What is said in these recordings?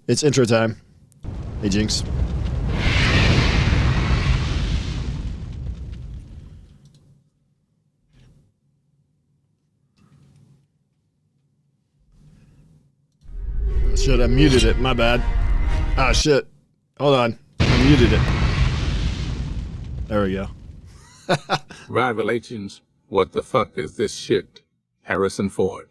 It's intro time. Hey, Jinx. Shit, I muted it. My bad. Ah, shit. Hold on. I muted it. There we go. Ryvelations. What the fuck is this shit? Harrison Ford.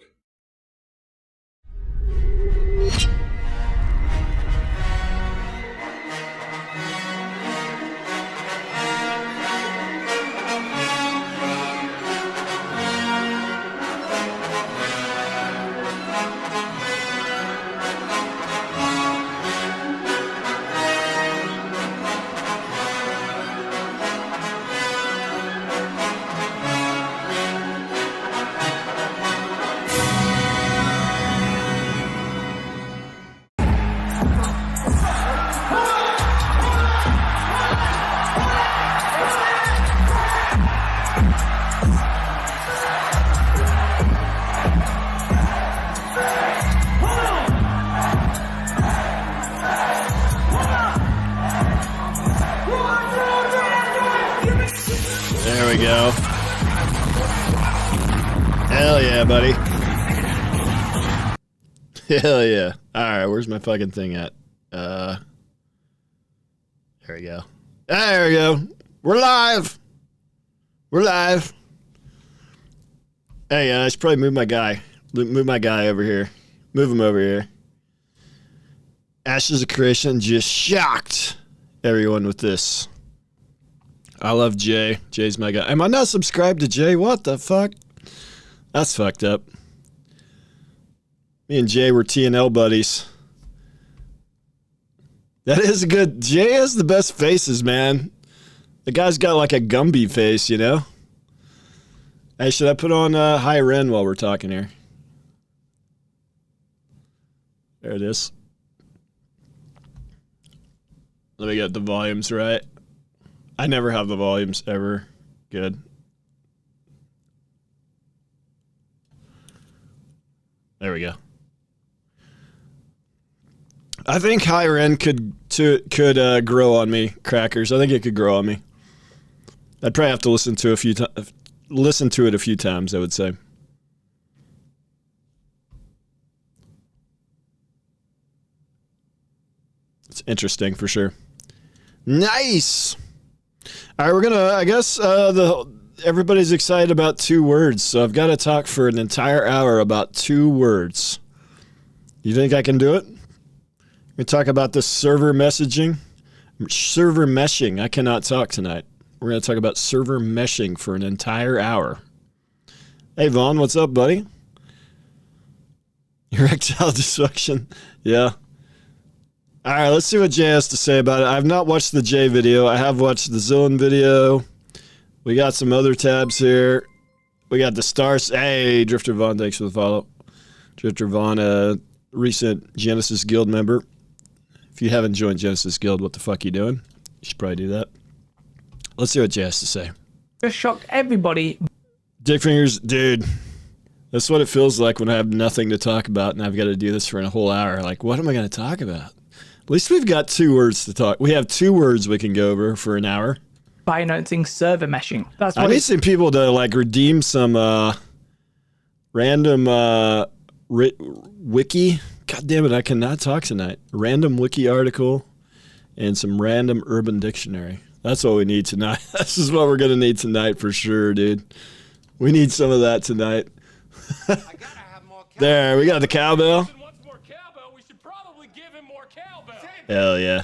There we go. Hell yeah, buddy. Hell yeah. Alright, where's my fucking thing at? There we go. There we go. We're live. We're live. Hey, I should probably move my guy. Move my guy over here. Move him over here. Ashes of Creation just shocked everyone with this. I love Jay. Jay's my guy. Am I not subscribed to Jay? What the fuck? That's fucked up. Me and Jay were T&L buddies. That is good. Jay has the best faces, man. The guy's got like a Gumby face, you know? Hey, should I put on high Ren while we're talking here? There it is. Let me get the volumes right. I never have the volumes ever good. There we go. I think higher end could grow on me, Crackers. I think it could grow on me. I'd probably have to listen to it a few times, I would say. It's interesting for sure. Nice. All right, we're gonna. I guess everybody's excited about 2 words, so I've got to talk for an entire hour about 2 words. You think I can do it? We're gonna talk about the server messaging, server meshing. I cannot talk tonight. We're gonna talk about server meshing for an entire hour. Hey Vaughn, what's up, buddy? Erectile dysfunction. Yeah. All right, let's see what Jay has to say about it. I've not watched the Jay video. I have watched the Zillin video. We got some other tabs here. We got the stars. Hey, Drifter Vaughn, thanks for the follow. Drifter Vaughn, a recent Genesis Guild member. If you haven't joined Genesis Guild, what the fuck are you doing? You should probably do that. Let's see what Jay has to say. Just shocked everybody. Dick fingers, dude. That's what it feels like when I have nothing to talk about and I've got to do this for a whole hour. Like, what am I going to talk about? At least we've got 2 words to talk. We have 2 words we can go over for an hour. By announcing server meshing. That's what I need some people to like redeem some random wiki. God damn it, I cannot talk tonight. Random wiki article and some random urban dictionary. That's what we need tonight. This is what we're going to need tonight for sure, dude. We need some of that tonight. I gotta have more cowbell. There, we got the cowbell. Hell yeah.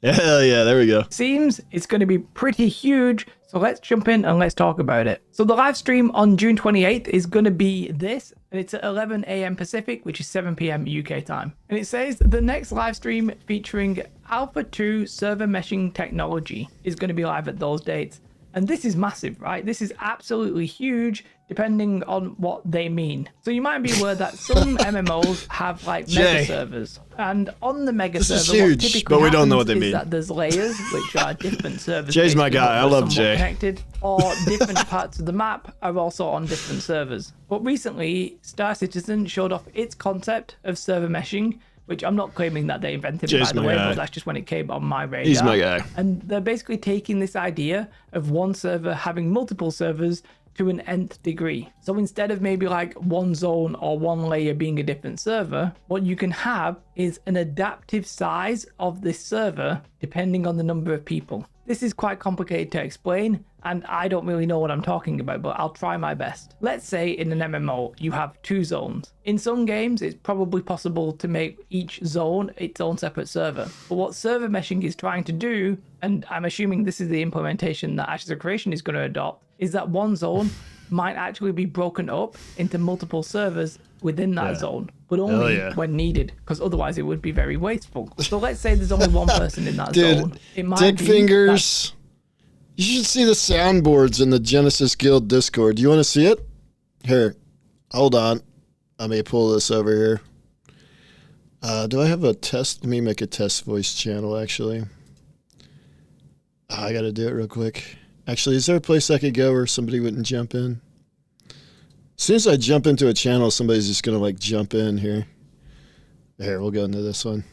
Hell yeah, there we go. Seems it's going to be pretty huge, so let's jump in and let's talk about it. So the live stream on June 28th is going to be this, and it's at 11 a.m. Pacific, which is 7 p.m. UK time. And it says the next live stream featuring Alpha 2 server meshing technology is going to be live at those dates. And this is massive, right? This is absolutely huge, depending on what they mean. So you might be aware that some MMOs have like mega servers, and on the mega server, huge, what typically but we don't know what they is mean. that there's layers, which are different servers. Jay's my guy. I love Jay. Connected, or different parts of the map are also on different servers. But recently, Star Citizen showed off its concept of server meshing, which I'm not claiming that they invented Jay's by the my way, guy. but that's just when it came on my radar. He's my guy. And they're basically taking this idea of one server having multiple servers to an nth degree. So instead of maybe like one zone or one layer being a different server, what you can have is an adaptive size of this server depending on the number of people. This is quite complicated to explain, and I don't really know what I'm talking about, but I'll try my best. Let's say in an MMO, you have 2 zones. In some games, it's probably possible to make each zone its own separate server. But what server meshing is trying to do, and I'm assuming this is the implementation that Ashes of Creation is going to adopt, is that one zone might actually be broken up into multiple servers within that zone, but only when needed, because otherwise it would be very wasteful. So let's say there's only one person in that zone. It might Dick be Fingers. You should see the soundboards in the Genesis Guild Discord. Do you want to see it? Here, hold on. Let me pull this over here. Do I have a test? Let me make a test voice channel, actually. I got to do it real quick. Actually, is there a place I could go where somebody wouldn't jump in? As soon as I jump into a channel, somebody's just going to like jump in here. Here, we'll go into this one.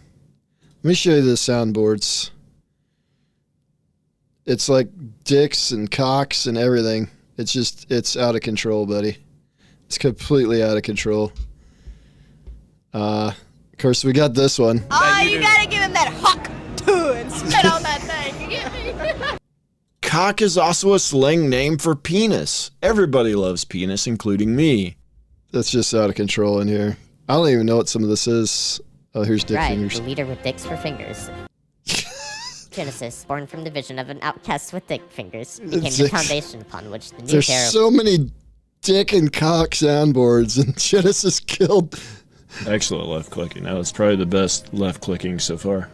Let me show you the soundboards. It's like dicks and cocks and everything. It's just, it's out of control, buddy. It's completely out of control. Of course, we got this one. Oh, you gotta give him that huck too and spit on that thing. You get me? Cock is also a slang name for penis. Everybody loves penis, including me. That's just out of control in here. I don't even know what some of this is. Oh, here's Dick Fingers. The leader with dicks for fingers. Genesis, born from the vision of an outcast with dick fingers, became the foundation upon which the new There's era... so many dick and cock soundboards, and Genesis killed. Excellent left clicking. That was probably the best left clicking so far.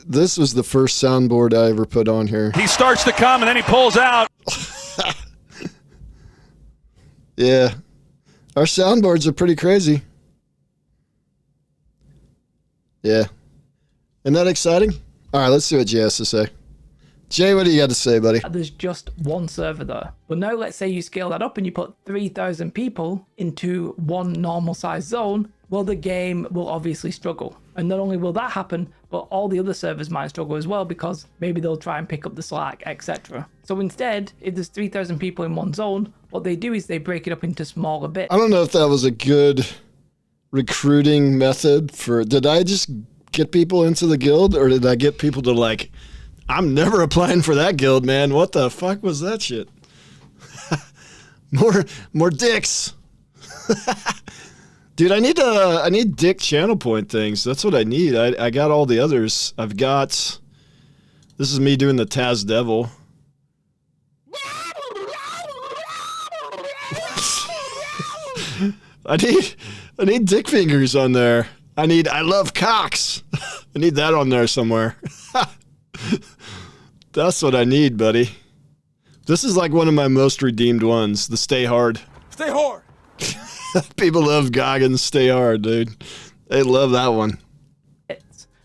This was the first soundboard I ever put on here. He starts to come and then he pulls out. Yeah. Our soundboards are pretty crazy. Yeah. Isn't that exciting? All right, let's see what Jay has to say. Jay, what do you got to say, buddy? There's just one server there. But now let's say you scale that up and you put 3,000 people into one normal size zone. Well, the game will obviously struggle. And not only will that happen, but all the other servers might struggle as well because maybe they'll try and pick up the slack, etc. So instead, if there's 3,000 people in one zone, what they do is they break it up into smaller bits. I don't know if that was a good recruiting method for... Did I just get people into the guild, or did I get people to like... I'm never applying for that guild, man. What the fuck was that shit? more dicks. Dude, I need dick channel point things. That's what I need. I got all the others. I've got... This is me doing the Taz Devil. I need dick fingers on there. I love cocks. I need that on there somewhere. That's what I need, buddy. This is like one of my most redeemed ones, the Stay Hard. Stay hard. People love Goggins Stay Hard, dude. They love that one.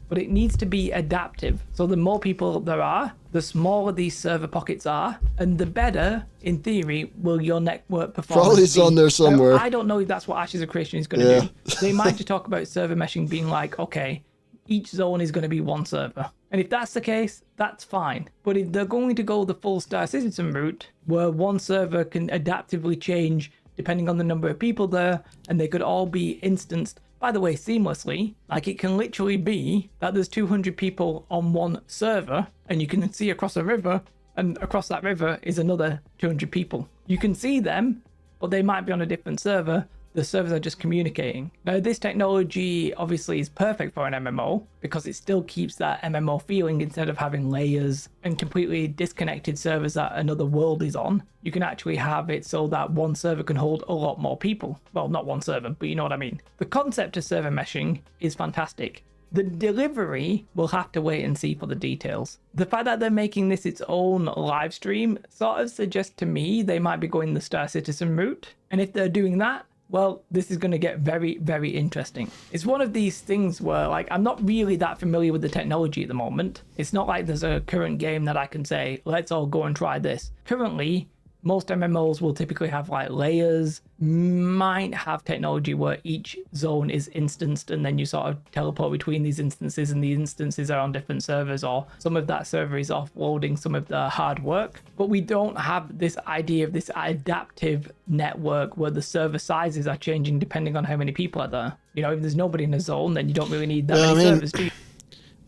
But it needs to be adaptive. So the more people there are, the smaller these server pockets are, and the better, in theory, will your network performance Probably be. on there somewhere. Now, I don't know if that's what Ashes of Creation is going to do. They might just talk about server meshing being like, okay, each zone is going to be one server. And if that's the case, that's fine. But if they're going to go the full Star Citizen route, where one server can adaptively change depending on the number of people there, and they could all be instanced, by the way, seamlessly, like it can literally be that there's 200 people on one server, and you can see across a river, and across that river is another 200 people. You can see them, but they might be on a different server. The servers are just communicating. Now, this technology obviously is perfect for an MMO because it still keeps that MMO feeling instead of having layers and completely disconnected servers that another world is on. You can actually have it so that one server can hold a lot more people. Well, not one server, but you know what I mean. The concept of server meshing is fantastic. The delivery, we'll have to wait and see for the details. The fact that they're making this its own live stream sort of suggests to me they might be going the Star Citizen route. And if they're doing that, well, this is going to get very, very interesting. It's one of these things where, like, I'm not really that familiar with the technology at the moment. It's not like there's a current game that I can say, let's all go and try this. Currently, Most MMOs will typically have like layers, might have technology where each zone is instanced and then you sort of teleport between these instances and the instances are on different servers, or some of that server is offloading some of the hard work. But we don't have this idea of this adaptive network where the server sizes are changing depending on how many people are there. You know, if there's nobody in a zone, then you don't really need that many servers, do you?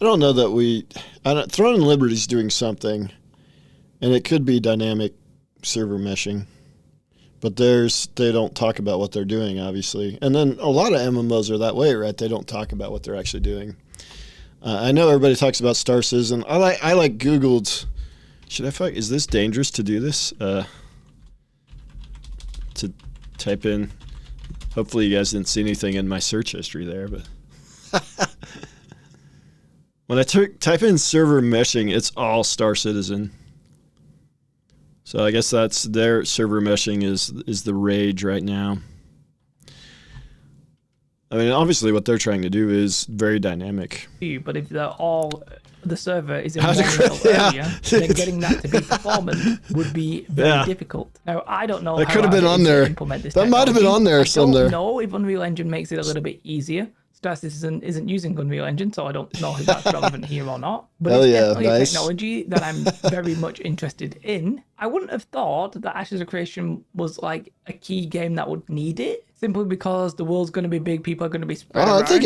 I don't know that Throne and Liberty's doing something, and it could be dynamic server meshing, but they don't talk about what they're doing, obviously. And then a lot of MMOs are that way, right? They don't talk about what they're actually doing. I know everybody talks about Star Citizen. I like Googled. Is this dangerous to do this? To type in. Hopefully you guys didn't see anything in my search history there, but when I type in server meshing, it's all Star Citizen. So I guess that's their server meshing is the rage right now. I mean, obviously what they're trying to do is very dynamic. But if the server is in one little area, then getting that to be performant would be very difficult. Now, I don't know that how could have been on there. Implement this that might have been on there somewhere. I don't know if Unreal Engine makes it a little bit easier. Star Citizen isn't using Unreal Engine, so I don't know if that's relevant here or not. But it's definitely a technology that I'm very much interested in. I wouldn't have thought that Ashes of Creation was like a key game that would need it, simply because the world's going to be big, people are going to be spread around. I think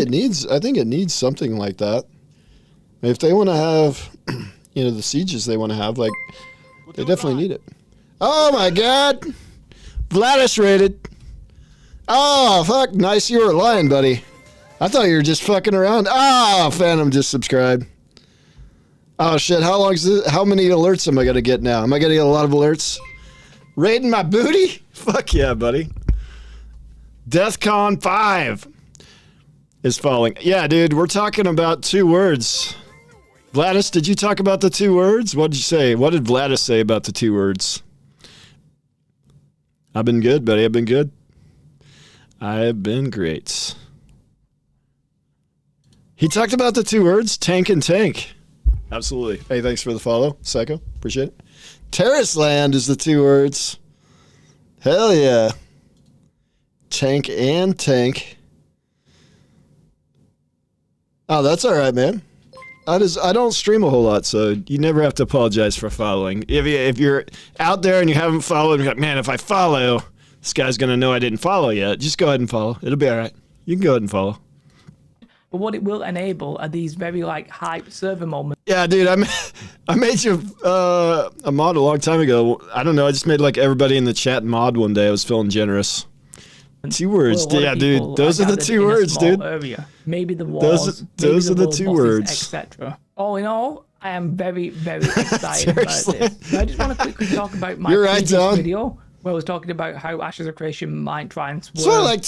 it needs something like that. If they want to have, the sieges they want to have, like, they definitely need it. Oh my God, Vladis rated. Oh fuck, nice, you were lying, buddy. I thought you were just fucking around. Ah, Phantom just subscribed. Oh shit, how many alerts am I gonna get now? Am I gonna get a lot of alerts? Raiding my booty? Fuck yeah, buddy. DEFCON 5 is falling. Yeah, dude, we're talking about 2 words. Vladis, did you talk about the 2 words? What did you say? What did Vladis say about the 2 words? I've been good, buddy. I've been good. I've been great. He talked about the 2 words, tank and tank. Absolutely. Hey, thanks for the follow, Psycho. Appreciate it. Terrace Land is the 2 words. Hell yeah. Tank and tank. Oh, that's all right, man. I don't stream a whole lot, so you never have to apologize for following. If you're out there and you haven't followed, you're like, man, if I follow, this guy's going to know I didn't follow yet. Just go ahead and follow. It'll be all right. You can go ahead and follow. But what it will enable are these very like hype server moments. Yeah, dude, I made you a mod a long time ago. I don't know. I just made like everybody in the chat mod one day. I was feeling generous. 2 words. Yeah, dude. Those are the 2 words, dude. Area. Maybe the walls. Those are the 2 words. Etc. All in all, I am very, very excited about this. So I just want to quickly talk about my previous video where I was talking about how Ashes of Creation might try and swerve. That's why I like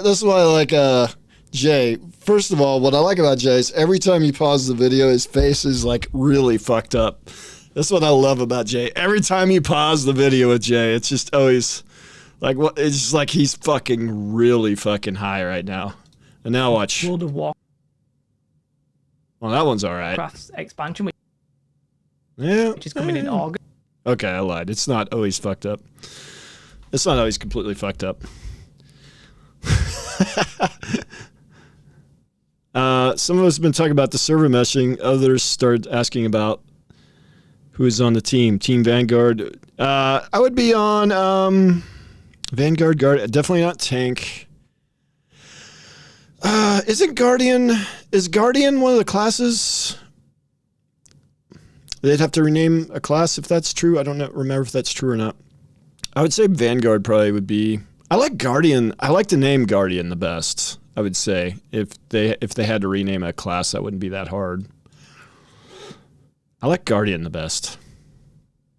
this is why I like Jay. First of all, what I like about Jay is every time you pause the video, his face is like really fucked up. That's what I love about Jay. Every time you pause the video with Jay, it's just always like what it's just like he's fucking really fucking high right now. And now watch. World of Warcraft. Well, that one's all right. Expansion, which is coming in August. Okay, I lied. It's not always fucked up. It's not always completely fucked up. Some of us have been talking about the server meshing. Others started asking about who's on the team. Team Vanguard. I would be on Vanguard, Guard. Definitely not tank. Isn't Guardian? Is Guardian one of the classes? They'd have to rename a class if that's true. I don't remember if that's true or not. I would say Vanguard probably would be. I like Guardian. I like the name Guardian the best. I would say if they had to rename a class, that wouldn't be that hard. I like Guardian the best.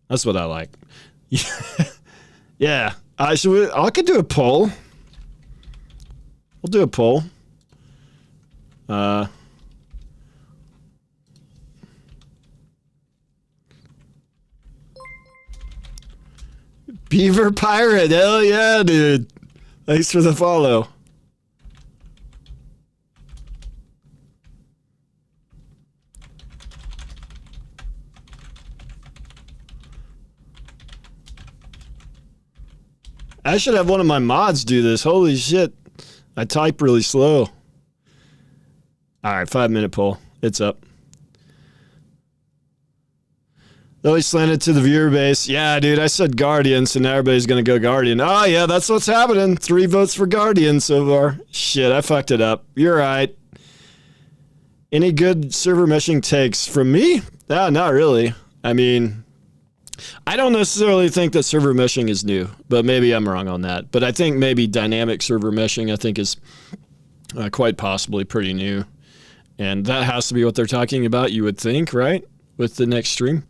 That's what I like. Yeah. I could do a poll. We'll do a poll. Beaver Pirate. Hell yeah, dude. Thanks for the follow. I should have one of my mods do this. Holy shit. I type really slow. All right, 5-minute poll. It's up. Though he slanted to the viewer base. Yeah, dude, I said Guardian, so now everybody's going to go Guardian. Oh, yeah, that's what's happening. 3 votes for Guardian so far. Shit, I fucked it up. You're right. Any good server meshing takes from me? No, not really. I mean, I don't necessarily think that server meshing is new, but maybe I'm wrong on that. But I think maybe dynamic server meshing, I think, is quite possibly pretty new. And that has to be what they're talking about, you would think, right? With the next stream.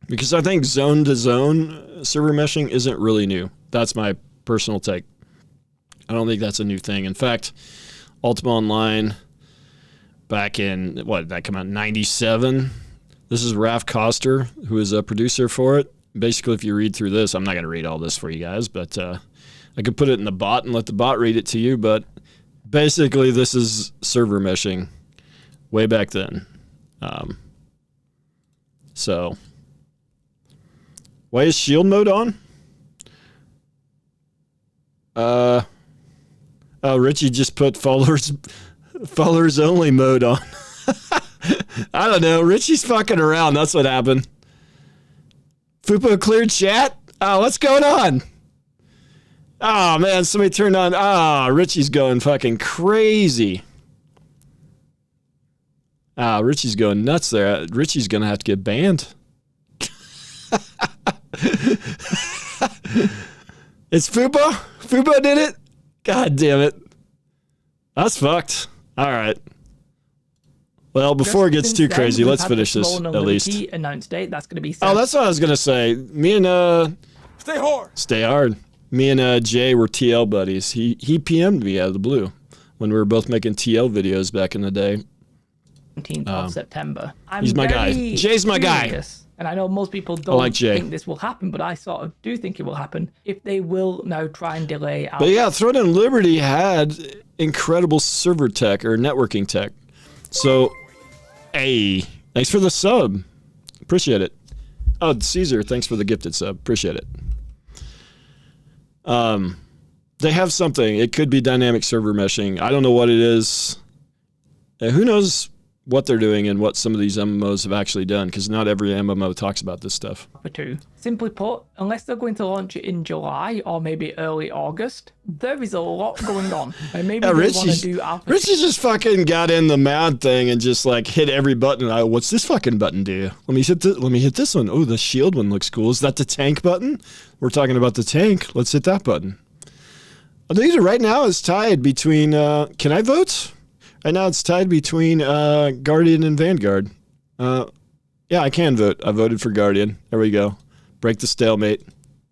Because I think zone-to-zone server meshing isn't really new. That's my personal take. I don't think that's a new thing. In fact, Ultima Online, back in, what, did that come out in 97? This is Raf Koster, who is a producer for it. Basically, if you read through this, I'm not going to read all this for you guys, but I could put it in the bot and let the bot read it to you. But basically, this is server meshing way back then. So, why is shield mode on? Oh, Richie just put followers only mode on. I don't know. Richie's fucking around. That's what happened. Fupo cleared chat? Oh, what's going on? Oh, man. Somebody turned on. Ah, Richie's going fucking crazy. Ah, Richie's going nuts there. Richie's going to have to get banned. It's Fupo? Fupo did it? God damn it. That's fucked. All right. Well, before it gets too crazy, let's finish this at least. Announced date. That's going to be. Oh, that's what I was gonna say. Me and Stay hard. Stay hard. Me and Jay were TL buddies. He PM'd me out of the blue when we were both making TL videos back in the day. 17th of September. He's my guy. Jay's my guy. And I know most people don't like Jay. think this will happen, but I sort of do think it will happen if they will now try and delay. But yeah, Throne and Liberty had incredible server tech or networking tech. So, hey, thanks for the sub. Appreciate it. Oh, Caesar, thanks for the gifted sub. Appreciate it. They have something. It could be dynamic server meshing. I don't know what it is. Who knows what they're doing and what some of these MMOs have actually done, because not every MMO talks about this stuff. For 2. Simply put, unless they're going to launch it in July or maybe early August, there is a lot going on. And maybe they want to do Alpha 2. Richie just fucking got in the mad thing and just like hit every button. What's this fucking button do? Let me hit this one. Oh, the shield one looks cool. Is that the tank button? We're talking about the tank. Let's hit that button. These are right now is tied between. Can I vote? Right now it's tied between Guardian and Vanguard. Yeah, I can vote. I voted for Guardian. There we go. Break the stalemate.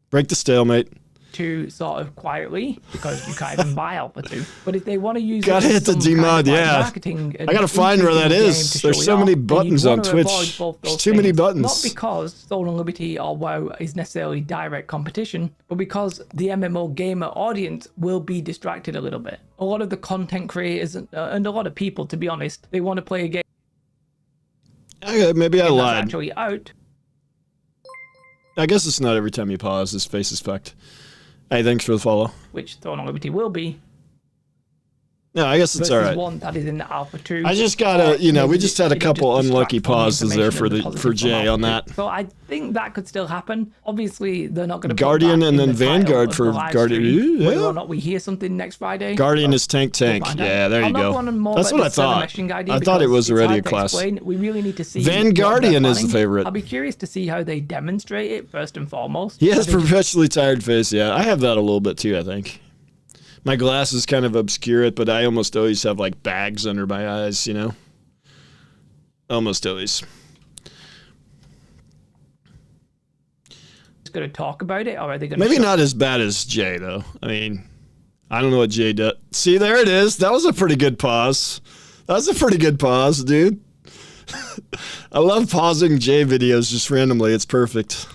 Break the stalemate. To sort of quietly, because you can't even buy Alpha 2. But if they want to use gotta hit the demod, yeah. I gotta find where that is. There's so many buttons on Twitch. There's too many buttons. Not because Throne and Liberty or WoW is necessarily direct competition, but because the MMO gamer audience will be distracted a little bit. A lot of the content creators and a lot of people, to be honest, they want to play a game. Okay, maybe I lied. Actually out. I guess it's not every time you pause. His face is fucked. Hey, thanks for the follow. Which Throne and Liberty will be. No, I guess it's all right. One that is in the Alpha 2. I just gotta, we just had a couple unlucky pauses there for Jay on that. So I think that could still happen. Obviously, they're not going to Guardian and then Vanguard for Guardian. Whether or not we hear something next Friday. Guardian is tank. Yeah, there you go. That's what I thought. I thought it was already a class. We really need to see. Vanguardian is the favorite. I'll be curious to see how they demonstrate it first and foremost. He has perpetually tired face. Yeah, I have that a little bit too. I think. My glasses kind of obscure it, but I almost always have like bags under my eyes, Almost always. Going to talk about it, or are they going to? Maybe not as bad as Jay, though. I mean, I don't know what Jay does. See, there it is. That was a pretty good pause. That was a pretty good pause, dude. I love pausing Jay videos just randomly. It's perfect.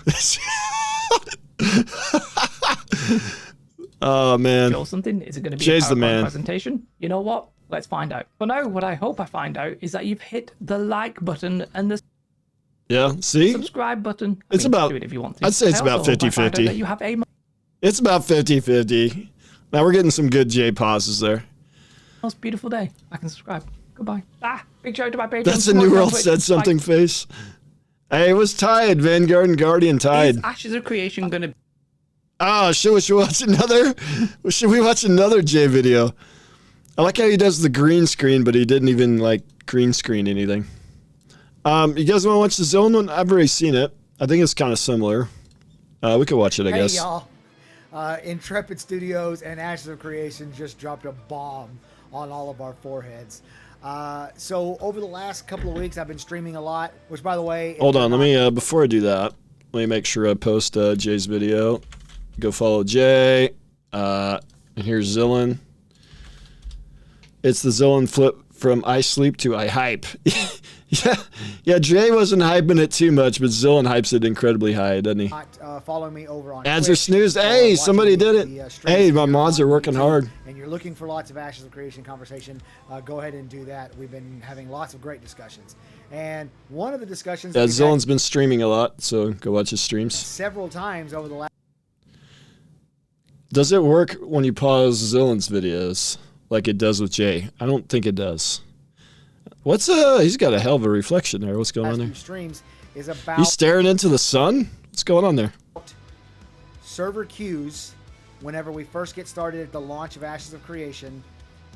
Oh, man. Show something? Is it going to be Jay's a the man. Presentation? You know what? Let's find out. For now, what I hope I find out is that you've hit the like button and the see? subscribe button. Do it if you want to. I'd say it's about 50-50. It's about 50-50. Now we're getting some good J pauses there. Most beautiful day. I can subscribe. Goodbye. Big shout out to my Patreon. That's a New World said something face. Hey, it was tied. Vanguard and Guardian tied. Is Ashes of Creation gonna? Oh, should we watch another? Should we watch another J video? I like how he does the green screen, but he didn't even like green screen anything. You guys want to watch the Zone one? I've already seen it. I think it's kind of similar. We could watch it, I guess. Hey, y'all. Intrepid Studios and Ashes of Creation just dropped a bomb on all of our foreheads. So over the last couple of weeks, I've been streaming a lot, which, by the way... Hold on, let me, before I do that, let me make sure I post Jay's video. Go follow Jay. And here's Zillin. It's the Zillin flip from I sleep to I hype. yeah, Jay wasn't hyping it too much, but Zillin hypes it incredibly high, doesn't he? Follow me over on Ads Twitch, are snoozed. or Hey, watching somebody did it. Hey, my mods are working hard. And you're looking for lots of Ashes of Creation conversation, go ahead and do that. We've been having lots of great discussions. And one of the discussions... Yeah, Zillin's been streaming a lot, so go watch his streams. Several times over the last... Does it work when you pause Zillin's videos like it does with Jay? I don't think it does. He's got a hell of a reflection there. What's going on there? Streams is about... He's staring into the sun? What's going on there? Server queues whenever we first get started at the launch of Ashes of Creation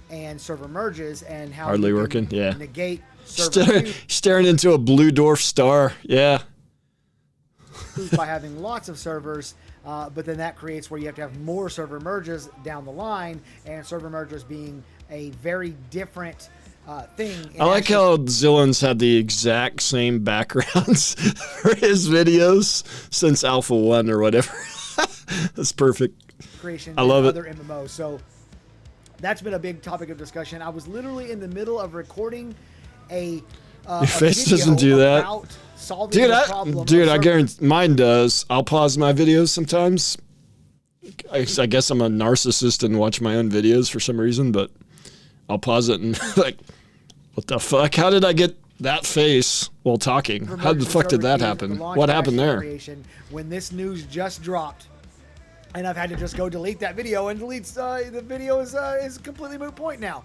and server merges and how Hardly you can working, yeah. negate server Staring into a blue dwarf star, yeah. by having lots of servers, but then that creates where you have to have more server merges down the line, and server mergers being a very different thing. I like how Zillin's had the exact same backgrounds for his videos since Alpha 1 or whatever. That's perfect. Creation I love it. Other MMOs. So that's been a big topic of discussion. I was literally in the middle of recording a Your face doesn't do that. Dude, I guarantee mine does. I'll pause my videos sometimes. I guess I'm a narcissist and watch my own videos for some reason, but I'll pause it and like, what the fuck? How did I get that face while talking? How the fuck did that happen? What happened there? When this news just dropped, and I've had to just go delete that video, and the video is a completely moot point now.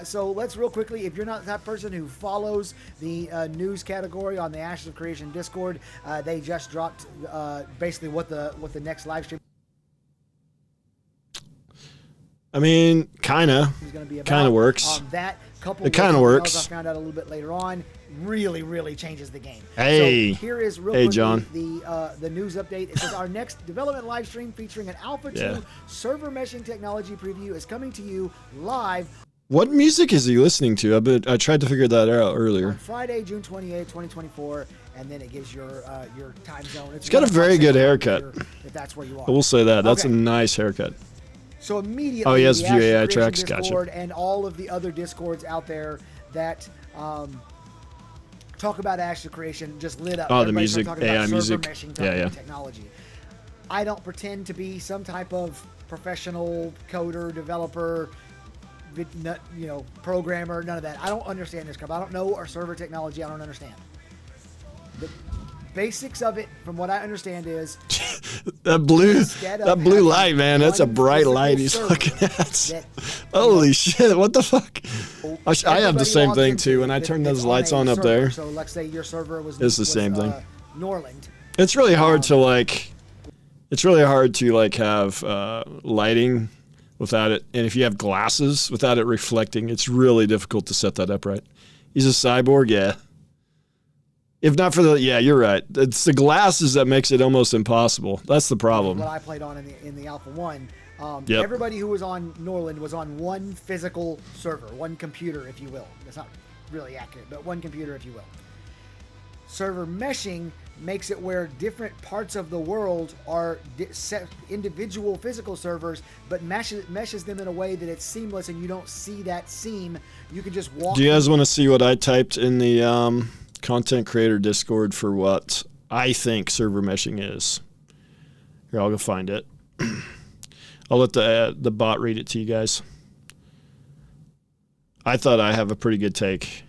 So let's real quickly, if you're not that person who follows the news category on the Ashes of Creation Discord, they just dropped basically what the next live stream. I mean, kind of works. That couple it kind of works. I found out a little bit later on. Really changes the game. Hey, so here is real hey, quickly, John. The news update. It says our next development live stream featuring an Alpha 2 server meshing technology preview is coming to you live. What music is he listening to? I tried to figure that out earlier. On Friday, June 28, 2024, and then it gives your time zone. He's got a very good haircut. If that's where you are. I will say that. That's a nice haircut. So immediately, oh, he has the View AI Ashes tracks. Discord Gotcha. And all of the other Discords out there that talk about Ashes of Creation just lit up. Oh, the Everybody music, started talking AI about music. meshing technology. I don't pretend to be some type of professional coder, developer, programmer, none of that. I don't understand this crap. I don't know our server technology. I don't understand. The basics of it, from what I understand, is that blue light, man. That's a bright light he's looking at. Holy shit! What the fuck? I have the same thing too. When I turn those lights on up there, so let's say your server was it's the same thing. Norland. It's really hard to like. It's really hard to like have lighting without it, and if you have glasses without it reflecting, it's really difficult to set that up right. He's a cyborg, yeah. If not for you're right. It's the glasses that makes it almost impossible. That's the problem. What I played on in the Alpha 1, everybody who was on Norland was on one physical server, one computer, if you will. That's not really accurate, but one computer, if you will. Server meshing makes it where different parts of the world are set individual physical servers, but meshes them in a way that it's seamless and you don't see that seam. You can just walk. Do you guys want to see what I typed in the content creator Discord for what I think server meshing is? Here, I'll go find it. I'll let the bot read it to you guys. I thought I have a pretty good take.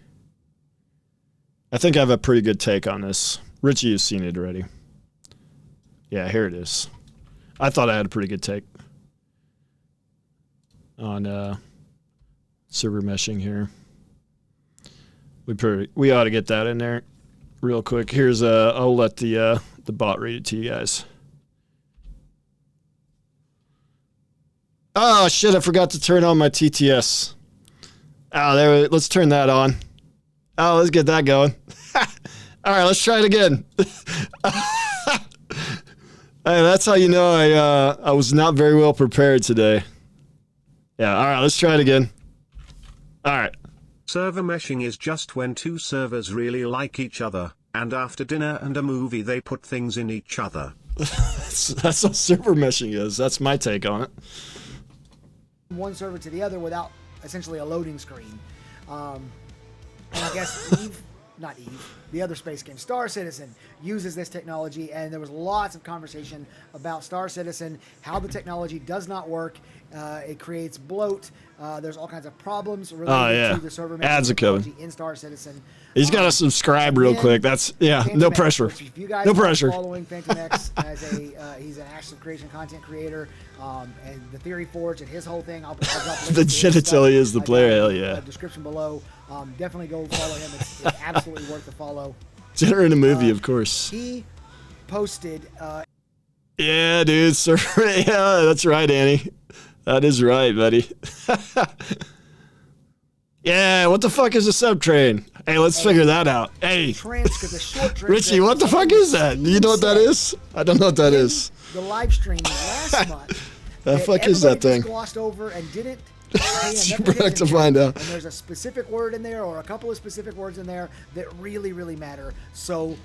I think I have a pretty good take on this. Richie has seen it already. Yeah, here it is. I thought I had a pretty good take on server meshing here. We ought to get that in there real quick. Here's I'll let the bot read it to you guys. Oh shit! I forgot to turn on my TTS. Oh, let's turn that on. Oh, let's get that going. All right, let's try it again. Hey, that's how you know I was not very well prepared today. Yeah, all right, let's try it again. All right. Server meshing is just when two servers really like each other, and after dinner and a movie they put things in each other. That's what server meshing is. That's my take on it. One server to the other without essentially a loading screen. And I guess the other space game, Star Citizen, uses this technology, and there was lots of conversation about Star Citizen, how the technology does not work. It creates bloat. There's all kinds of problems related to the server technology in Star Citizen. He's got to subscribe real quick. That's no pressure. If you guys no are pressure. Following Phantom X as he's an active creation content creator, and the Theory Forge and his whole thing. I'll drop links The genitalia is the player. Hell yeah. Description below. Definitely go follow him. It's absolutely worth the follow. Dinner in a movie, of course. He posted. Yeah, dude. Yeah, that's right, Annie. That is right, buddy. Yeah, what the fuck is a subtrain? Hey, let's figure that out. Hey, Richie, what the fuck is that? Do you know what that is? I don't know what that is. The live stream last month. The fuck is that thing? Glossed over and didn't. Super hard to find out. And there's a specific word in there, or a couple of specific words in there that really, really matter. So.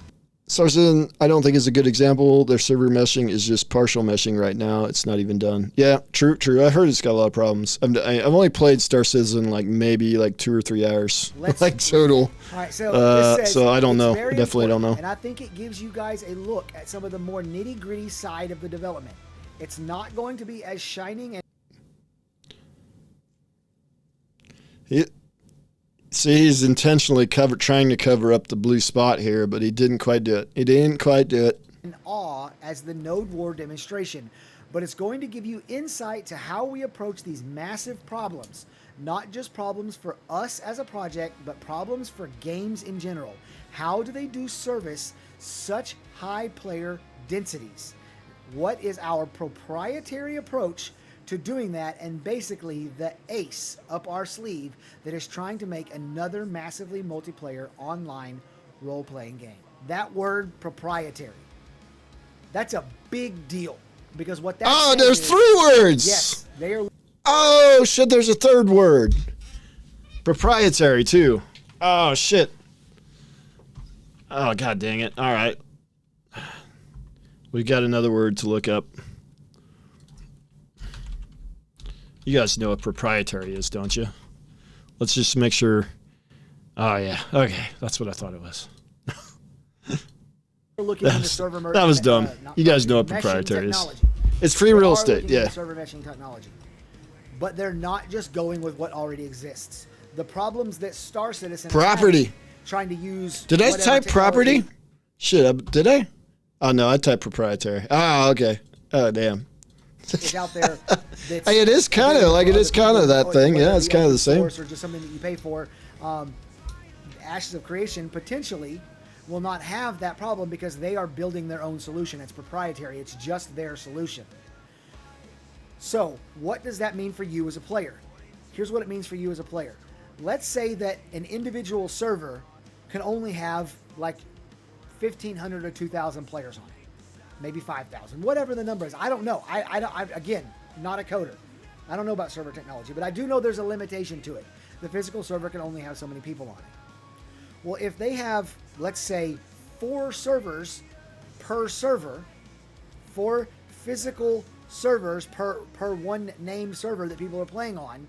Star Citizen, I don't think is a good example. Their server meshing is just partial meshing right now. It's not even done. Yeah, true. I heard it's got a lot of problems. I've only played Star Citizen maybe 2 or 3 hours, total. All right, so I don't know. I definitely don't know. And I think it gives you guys a look at some of the more nitty-gritty side of the development. It's not going to be as shining and. See, he's intentionally trying to cover up the blue spot here, but he didn't quite do it. In awe as the Node War demonstration, but it's going to give you insight to how we approach these massive problems. Not just problems for us as a project, but problems for games in general. How do they do service such high player densities? What is our proprietary approach to doing that, and basically the ace up our sleeve that is trying to make another massively multiplayer online role-playing game? That word, proprietary. That's a big deal, because what that there's 3 words. Yes, they are. Oh shit, there's a 3rd word. Proprietary too. Oh shit. Oh god dang it. All right. We got another word to look up. You guys know what proprietary is, don't you? Let's just make sure. Oh, yeah. Okay. That's what I thought it was. That was dumb. You guys know what proprietary is. It's free real estate. Yeah. Server meshing technology. But they're not just going with what already exists. The problems that Star Citizen property trying to use. Did I type property? Shit, did I? Oh, no. I typed proprietary. Oh, okay. Oh, damn. Is out there. Hey, it is kind of that thing. Yeah, it's kind of the same. Or just something that you pay for. Ashes of Creation potentially will not have that problem because they are building their own solution. It's proprietary. It's just their solution. So, what does that mean for you as a player? Here's what it means for you as a player. Let's say that an individual server can only have 1,500 or 2,000 players on it. Maybe 5,000, whatever the number is. I don't know. I again, not a coder. I don't know about server technology, but I do know there's a limitation to it. The physical server can only have so many people on it. Well, if they have, let's say, 4 servers per server, 4 physical servers per one named server that people are playing on,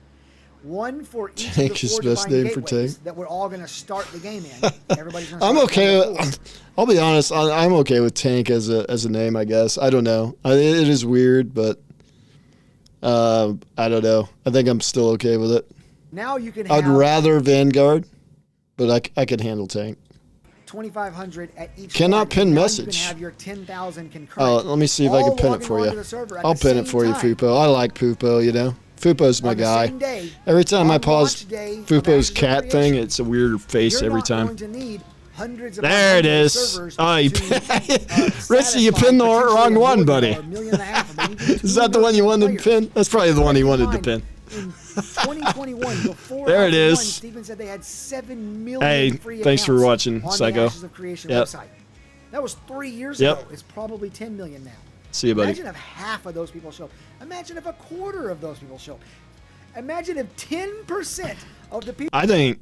one for each Tank of the is 4 best defined name for gateways Tank. that we're all going to start the game in. Everybody's going to I'm okay. I'll be honest. I'm okay with Tank as a name. I guess I don't know. It is weird, but I don't know. I think I'm still okay with it. Now you can. I'd rather Vanguard, but I could handle Tank. 2,500 at each. Cannot pin message. You can have your 10,000 concurrent. Oh, let me see if I can pin it for you. I'll pin it for you, Fupo. I like Fupo, you know. Fupo's my guy. Every time I pause Fupo's cat thing, it's a weird face every time. There it is. Oh, Richie, you pinned the wrong one, buddy. Is that the one you wanted to pin? That's probably the one he wanted to pin. In 2021, before there it is. Steven said they had 7 million hey, free thanks for watching, on Psycho. The Ashes of Creation website. That was 3 years ago. It's probably 10 million now. See you, buddy. Imagine if half of those people show up. Imagine if a quarter of those people show up. Imagine if 10% of the people. I think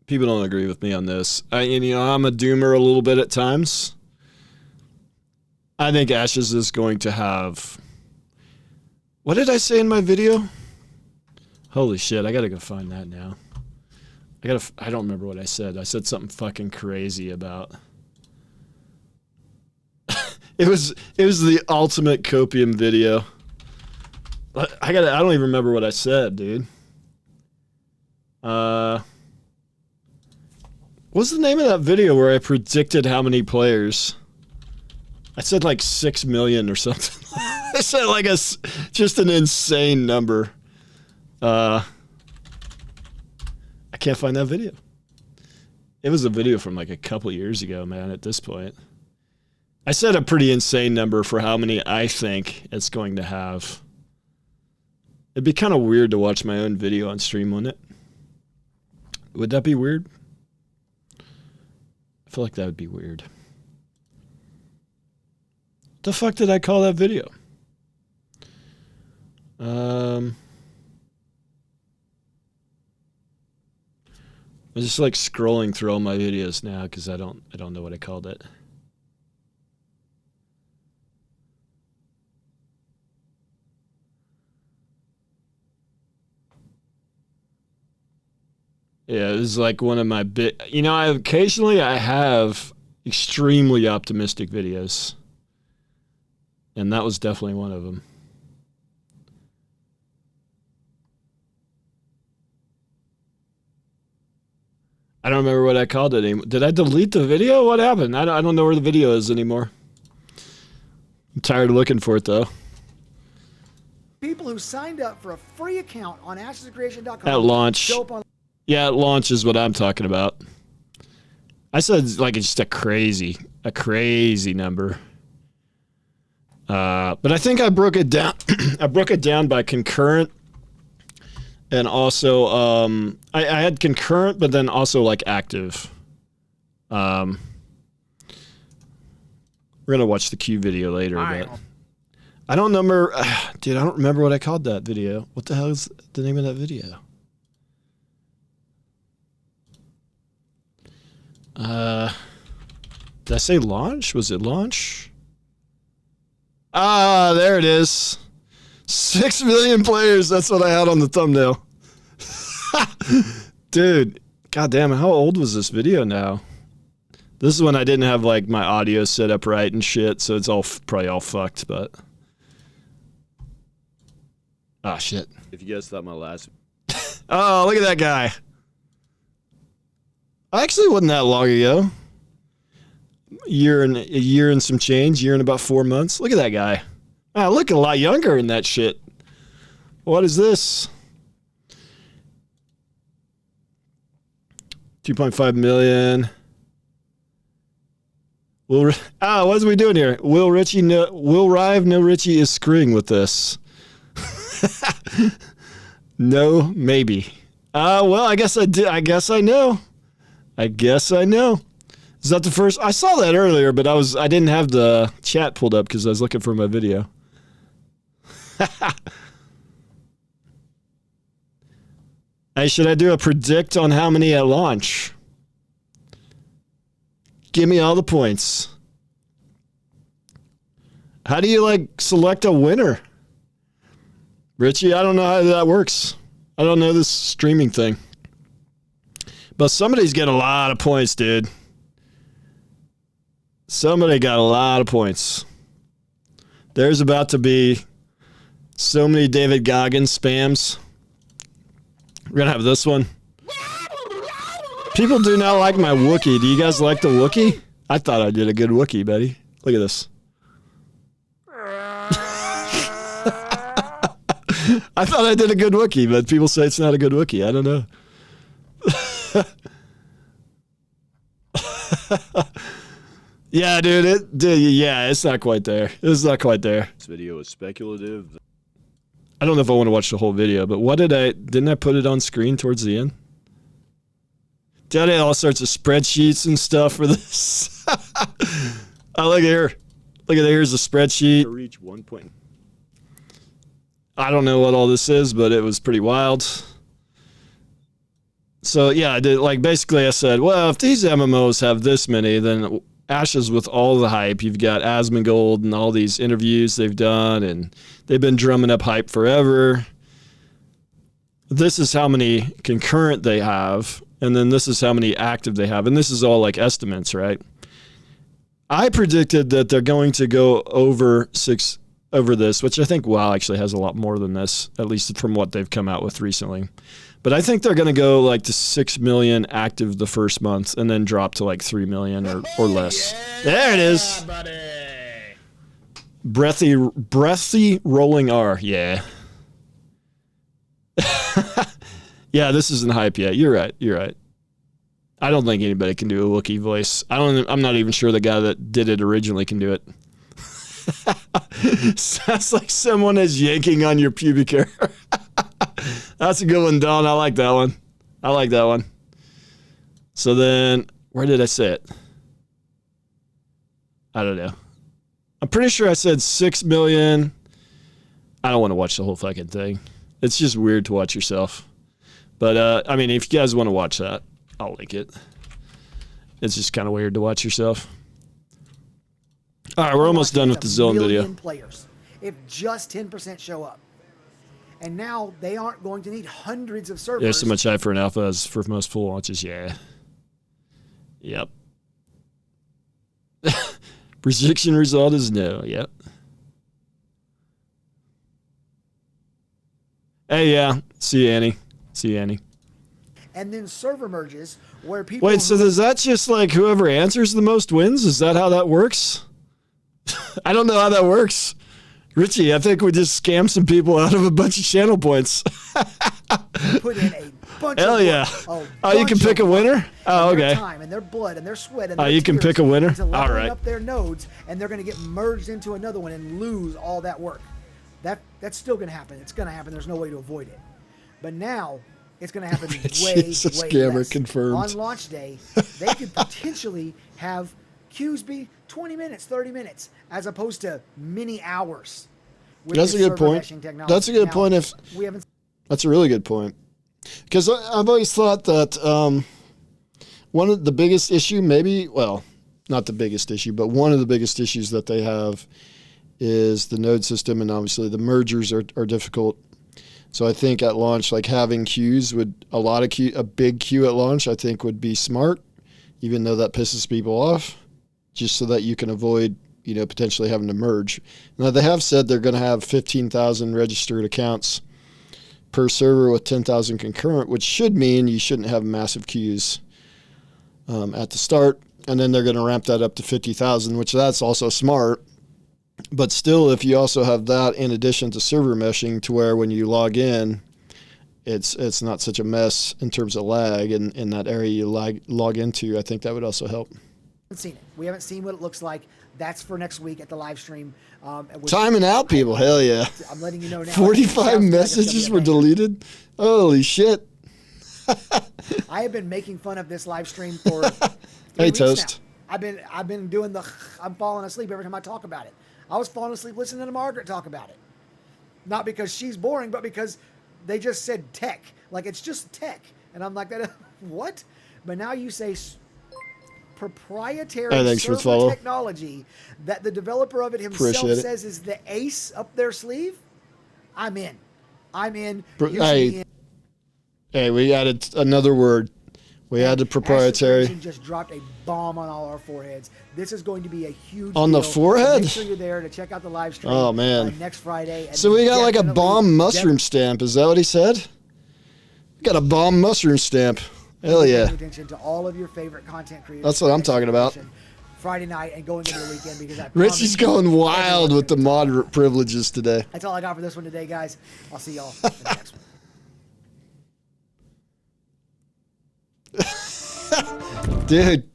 people don't agree with me on this. I'm a doomer a little bit at times. I think Ashes is going to have. What did I say in my video? Holy shit, I gotta go find that now. I don't remember what I said. I said something fucking crazy about. It was the ultimate copium video. I don't even remember what I said, dude. What's the name of that video where I predicted how many players? I said like 6 million or something. I said like just an insane number. I can't find that video. It was a video from like a couple years ago, man, at this point. I said a pretty insane number for how many I think it's going to have. It'd be kind of weird to watch my own video on stream, wouldn't it? Would that be weird? I feel like that would be weird. The fuck did I call that video? I'm just like scrolling through all my videos now because I don't know what I called it. Yeah, it was like one of my occasionally I have extremely optimistic videos. And that was definitely one of them. I don't remember what I called it anymore. Did I delete the video? What happened? I don't know where the video is anymore. I'm tired of looking for it, though. People who signed up for a free account on AshesOfCreation.com at launch. Yeah, at launch is what I'm talking about. I said like it's just a crazy number. But I think I broke it down. I broke it down by concurrent, and also I had concurrent, but then also like active. We're gonna watch the Q video later, but I don't remember. Dude, I don't remember what I called that video. What the hell is the name of that video? Did I say launch? Was it launch? Ah, there it is. 6 million players. That's what I had on the thumbnail. Dude, goddamn, how old was this video now? This is when I didn't have like my audio set up right and shit, so it's all probably all fucked, but. Ah, shit. If you guys thought my last. Oh, look at that guy. Actually, it wasn't that long ago. A year and some change. Year and about 4 months. Look at that guy. I look a lot younger in that shit. What is this? 2.5 million. What are we doing here? Will Rive know Richie is screwing with this? No, maybe. Well, I guess I did. I guess I know. Is that the first? I saw that earlier, but I didn't have the chat pulled up because I was looking for my video. Hey, should I do a predict on how many at launch? Give me all the points. How do you like select a winner? Richie, I don't know how that works. I don't know this streaming thing. But somebody's got a lot of points, dude. Somebody got a lot of points. There's about to be so many David Goggins spams. We're going to have this one. People do not like my Wookiee. Do you guys like the Wookiee? I thought I did a good Wookiee, buddy. Look at this. I thought I did a good Wookiee, but people say it's not a good Wookiee. I don't know. Yeah, dude. It's not quite there. It's not quite there. This video is speculative. I don't know if I want to watch the whole video, but didn't I put it on screen towards the end? Did I all sorts of spreadsheets and stuff for this? Oh, look here. Look at here's a spreadsheet. Reach 1 point. I don't know what all this is, but it was pretty wild. So yeah, I did basically I said, well, if these MMOs have this many, then Ashes with all the hype. You've got Asmongold and all these interviews they've done, and they've been drumming up hype forever. This is how many concurrent they have, and then this is how many active they have, and this is all like estimates, right? I predicted that they're going to go over this, which I think WoW actually has a lot more than this, at least from what they've come out with recently. But I think they're going to go like to 6 million active the first month and then drop to like 3 million or less. Yeah, there it is. Buddy. Breathy rolling R. Yeah. Yeah, this isn't hype yet. You're right. I don't think anybody can do a Wookiee voice. I'm not even sure the guy that did it originally can do it. Sounds like someone is yanking on your pubic hair. That's a good one, Don. I like that one. So then, where did I say it? I don't know. I'm pretty sure I said 6 million. I don't want to watch the whole fucking thing. It's just weird to watch yourself. But, I mean, if you guys want to watch that, I'll link it. It's just kind of weird to watch yourself. All right, we're almost done with the zone video. Players, if just 10% show up. And now they aren't going to need hundreds of servers. There's so much hype for an alpha as for most full launches. Yeah. Yep. Prediction result is no. Yep. Hey, yeah. See you, Annie. And then server merges where people... Wait, so does that just like whoever answers the most wins? Is that how that works? I don't know how that works. Richie, I think we just scammed some people out of a bunch of channel points. Put in a bunch Hell of yeah. work, You can pick a winner? Oh, okay. Their time and their blood and their sweat and their you can pick a winner? All right. up their nodes, and they're going to get merged into another one and lose all that work. That's still going to happen. It's going to happen. There's no way to avoid it. But now it's going to happen way scammer less. confirmed. On launch day, they could potentially have queues be 20 minutes, 30 minutes, as opposed to many hours. That's a good point. That's a good point. That's a really good point. Because I've always thought that one of the biggest issue, not the biggest issue, but one of the biggest issues that they have is the node system, and obviously the mergers are difficult. So I think at launch, like having queues a big queue at launch, I think would be smart, even though that pisses people off, just so that you can avoid, potentially having to merge. Now they have said they're going to have 15,000 registered accounts per server with 10,000 concurrent, which should mean you shouldn't have massive queues at the start. And then they're going to ramp that up to 50,000, which that's also smart. But still, if you also have that in addition to server meshing to where when you log in, it's not such a mess in terms of lag in that area you log into, I think that would also help. We haven't seen what it looks like. That's for next week at the live stream. Timing out people, hell yeah. I'm letting you know now. 45 messages were deleted? Holy shit. I have been making fun of this live stream for 3 Hey, weeks Toast. now. I've been doing I'm falling asleep every time I talk about it. I was falling asleep listening to Margaret talk about it. Not because she's boring, but because they just said tech. Like, it's just tech. And I'm like, that. What? But now you say proprietary server technology that the developer of it himself says is the ace up their sleeve. I'm in. Hey, we added another word. We added proprietary. Just dropped a bomb on all our foreheads. This is going to be a huge on deal. the forehead. Make sure you're there to check out the live stream. Oh man, next Friday. So we got like a bomb mushroom stamp. Is that what he said? We got a bomb mushroom stamp. Hell yeah. Paying attention to all of your favorite content creators. That's what I'm talking about. Friday night and going into the weekend because I Richie's going wild with the mod privileges today. That's all I got for this one today, guys. I'll see y'all in the next one. Dude,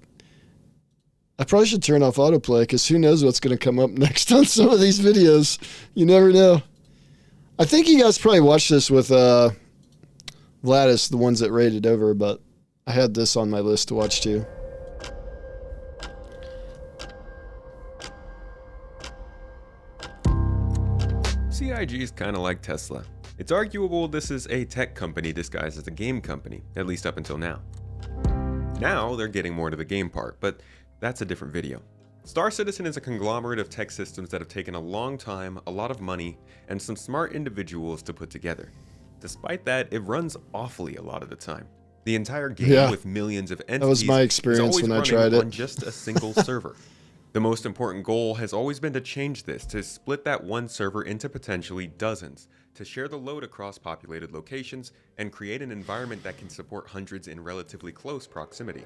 I probably should turn off autoplay because who knows what's going to come up next on some of these videos. You never know. I think you guys probably watched this with Vladis, the ones that rated over, but I had this on my list to watch too. CIG is kind of like Tesla. It's arguable this is a tech company disguised as a game company, at least up until now. Now they're getting more to the game part, but that's a different video. Star Citizen is a conglomerate of tech systems that have taken a long time, a lot of money, and some smart individuals to put together. Despite that, it runs awfully a lot of the time. The entire game with millions of entities that was my experience when I tried it on just a single server. The most important goal has always been to change this, to split that one server into potentially dozens, to share the load across populated locations, and create an environment that can support hundreds in relatively close proximity.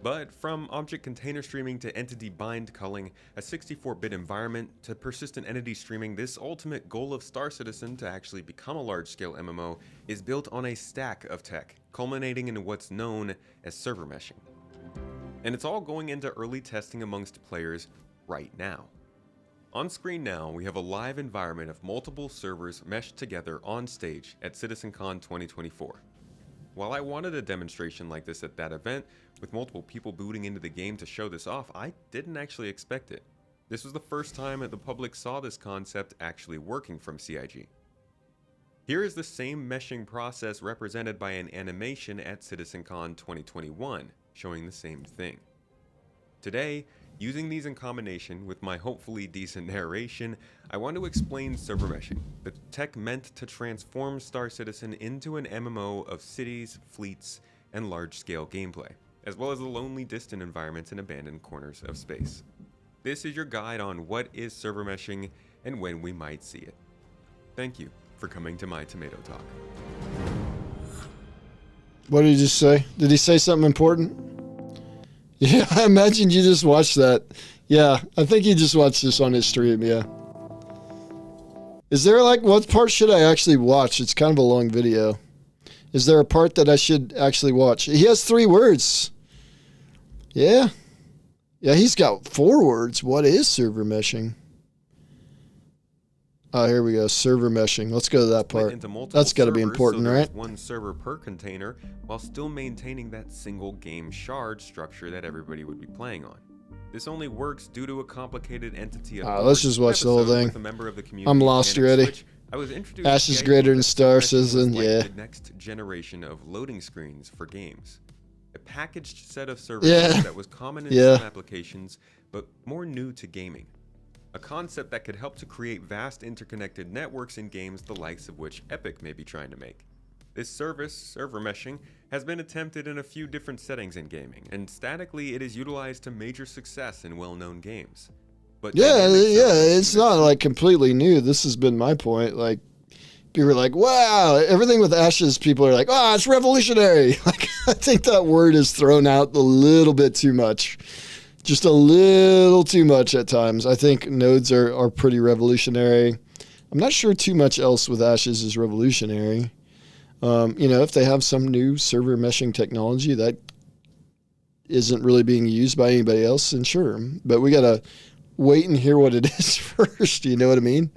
But from object container streaming to entity bind culling, a 64-bit environment, to persistent entity streaming, this ultimate goal of Star Citizen to actually become a large-scale MMO is built on a stack of tech, culminating in what's known as server meshing. And it's all going into early testing amongst players right now. On screen now, we have a live environment of multiple servers meshed together on stage at CitizenCon 2024. While I wanted a demonstration like this at that event, with multiple people booting into the game to show this off, I didn't actually expect it. This was the first time that the public saw this concept actually working from CIG. Here is the same meshing process represented by an animation at CitizenCon 2021, showing the same thing. Today, using these in combination with my hopefully decent narration, I want to explain server meshing, the tech meant to transform Star Citizen into an MMO of cities, fleets, and large-scale gameplay, as well as the lonely, distant environments and abandoned corners of space. This is your guide on what is server meshing and when we might see it. Thank you for coming to my Tomato Talk. What did he just say? Did he say something important? Yeah, I imagine you just watched that. Yeah, I think he just watched this on his stream, yeah. Is there like, what part should I actually watch? It's kind of a long video. Is there a part that I should actually watch? He has 3 words. Yeah. Yeah, he's got 4 words. What is server meshing? Oh, here we go. Server meshing. Let's go to that part. That's got to be important, so right? One server per container, while still maintaining that single game shard structure that everybody would be playing on. This only works due to a complicated entity of let's just watch the whole thing. I'm lost already. Ash is greater than Star Citizen, yeah. The next generation of loading screens for games. A packaged set of services that was common in some applications, but more new to gaming. A concept that could help to create vast interconnected networks in games the likes of which Epic may be trying to make. This service, server meshing, has been attempted in a few different settings in gaming, and statically it is utilized to major success in well-known games. But it's not like completely new. This has been my point. Like, people are like, wow, everything with Ashes, people are like, oh, it's revolutionary. Like, I think that word is thrown out a little bit too much. Just a little too much at times. I think nodes are pretty revolutionary. I'm not sure too much else with Ashes is revolutionary. If they have some new server meshing technology that isn't really being used by anybody else, then sure. But we got to wait and hear what it is first. You know what I mean?